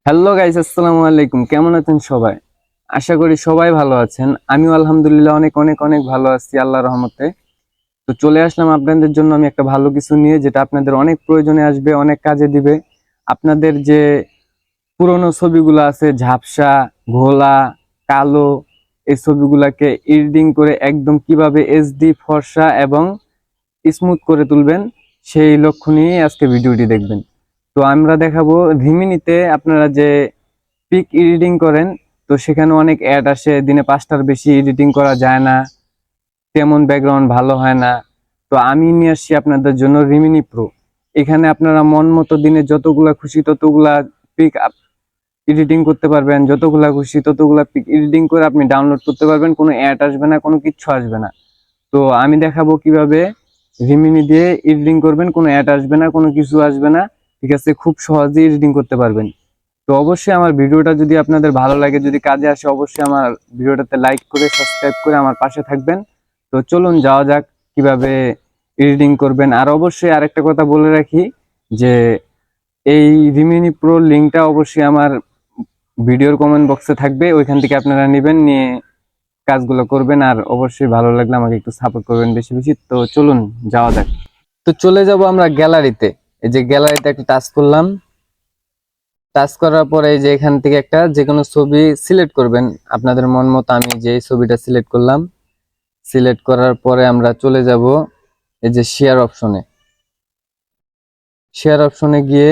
Hello guys, আসসালামু আলাইকুম। কেমন আছেন সবাই? আশা করি সবাই ভালো আছেন। আমিও আলহামদুলিল্লাহ অনেক অনেক অনেক ভালো আছি আল্লাহর রহমতে। তো চলে আসলাম আপনাদের জন্য আমি একটা ভালো কিছু নিয়ে, যেটা আপনাদের অনেক প্রয়োজনে আসবে, অনেক কাজে দিবে। আপনাদের যে পুরনো ছবিগুলো আছে, ঝাপসা, ঘোলা, কালো, এই ছবিগুলাকে এডিটিং করে একদম কিভাবে এইচডি ফর্সা এবং স্মুথ করে তুলবেন, সেই লক্ষ্য নিয়ে আজকে ভিডিওটি দেখবেন। তো আমরা দেখাবো রিমিনিতে আপনারা যে পিক এডিটিং করেন, তো সেখানে অনেক অ্যাড আসে, দিনে 5টার বেশি এডিটিং করা যায় না, তেমন ব্যাকগ্রাউন্ড ভালো হয় না। তো আমি নিয়ে আসছি আপনাদের জন্য রিমিনি প্রো। এখানে আপনারা মন মতো দিনে যতগুলা খুশি ততগুলা পিক এডিটিং করতে পারবেন, যতগুলা খুশি ততগুলা পিক এডিটিং করে আপনি ডাউনলোড করতে পারবেন। কোনো অ্যাড আসবে না, কোনো কিচ্ছু আসবে না। তো আমি দেখাবো কিভাবে রিমিনি দিয়ে এডিটিং করবেন, কোনো অ্যাড আসবে না, কোনো কিছু আসবে না। ঠিক আছে, খুব সহজেই এডিটিং করতে পারবেন। তো অবশ্যই আমার ভিডিওটা যদি আপনাদের ভালো লাগে, যদি কাজে আসে, অবশ্যই আমার ভিডিওটাতে লাইক করে সাবস্ক্রাইব করে আমার পাশে থাকবেন। তো চলুন যাওয়া যাক কিভাবে এডিটিং করবেন। আর অবশ্যই আরেকটা কথা বলে রাখি যে এই রিমিনি প্রো লিঙ্কটা অবশ্যই আমার ভিডিওর কমেন্ট বক্সে থাকবে, ওইখান থেকে আপনারা নেবেন, নিয়ে কাজগুলো করবেন। আর অবশ্যই ভালো লাগলে আমাকে একটু সাপোর্ট করবেন বেশি বেশি। তো চলুন যাওয়া যাক। তো চলে যাব আমরা গ্যালারিতে। এই যে গ্যালারিতে একটা টাচ করলাম, টাচ করার পরে এই যে এখান থেকে একটা যে কোনো ছবি সিলেক্ট করবেন আপনাদের মন মতো। আমি যে ছবিটা সিলেক্ট করলাম, সিলেক্ট করার পরে আমরা চলে যাব এই যে শেয়ার অপশনে। শেয়ার অপশনে গিয়ে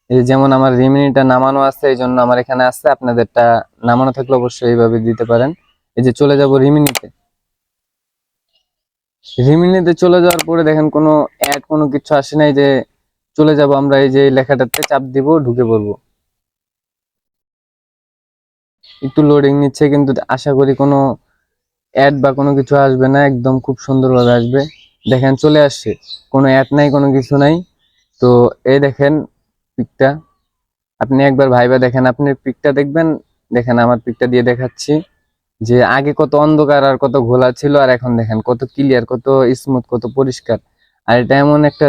এই যেমন আমার রিমিনিটা নামানো আছে, এই জন্য আমার এখানে আছে, আপনাদেরটা নামানো থাকলে অবশ্যই এইভাবে দিতে পারেন। এই যে চলে যাব রিমিনিতে। রিমিনিতে চলে যাওয়ার পরে দেখেন কোনো অ্যাড কোনো কিছু আসে নাই। যে চলে যাব আমরা এই যে লেখাটাতে চাপ দিব, ঢুকে পড়বো। একটু লোডিং নিচ্ছে, কিন্তু আশা করি কোনো অ্যাড বা কোনো কিছু আসবে না, একদম খুব সুন্দরভাবে আসবে। দেখেন চলে আসছে, কোনো অ্যাড নাই, কোনো কিছু নাই। তো এই দেখেন পিকটা, আপনি একবার ভাইবা দেখেন, আপনি পিকটা দেখবেন। দেখেন আমার পিকটা দিয়ে দেখাচ্ছি যে আগে কত অন্ধকার আর কত ঘোলা ছিল, আর এখন দেখেন কত ক্লিয়ার, কত স্মুথ, কত পরিষ্কার। আর এটা এমন একটা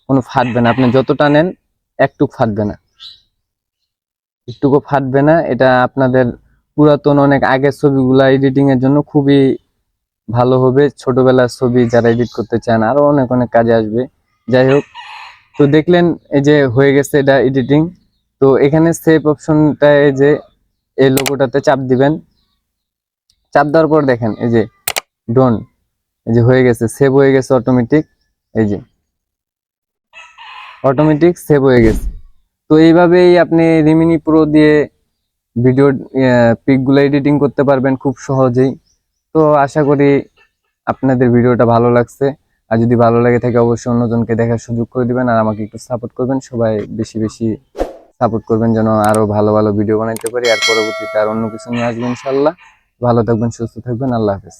কোনো ফাটবে না, আপনি যত টানেন একটুক ফাটবে না, একটুকু ফাটবে না। এটা আপনাদের পুরাতন অনেক আগের ছবিগুলা এডিটিং এর জন্য খুবই ভালো হবে। ছোটবেলার ছবি যারা এডিট করতে চান, আরো অনেক অনেক কাজে আসবে। যাই হোক, তো দেখলেন এই যে হয়ে গেছে এটা এডিটিং। তো এখানে সেভ অপশনটা, এই যে এই লোগোটাতে চাপ দিবেন। চাপ দেওয়ার পর দেখেন এই যে ডন, এই যে হয়ে গেছে, সেভ হয়ে গেছে অটোমেটিক। এই যে অটোমেটিক সেভ হয়ে গেছে। তো এইভাবেই আপনি রিমিনি প্রো দিয়ে ভিডিও পিকগুলো এডিটিং করতে পারবেন খুব সহজেই। তো আশা করি আপনাদের ভিডিওটা ভালো লাগছে। আর যদি ভালো লাগে থাকে অবশ্যই অন্যজনকে দেখার সুযোগ করে দিবেন, আর আমাকে একটু সাপোর্ট করবেন। সবাই বেশি বেশি সাপোর্ট করবেন যেন আরো ভালো ভালো ভিডিও বানাইতে পারি, আর পরবর্তীতে আর অন্য কিছু নিয়ে আসবেন ইনশাল্লাহ। ভালো থাকবেন, সুস্থ থাকবেন, আল্লাহ হাফেজ।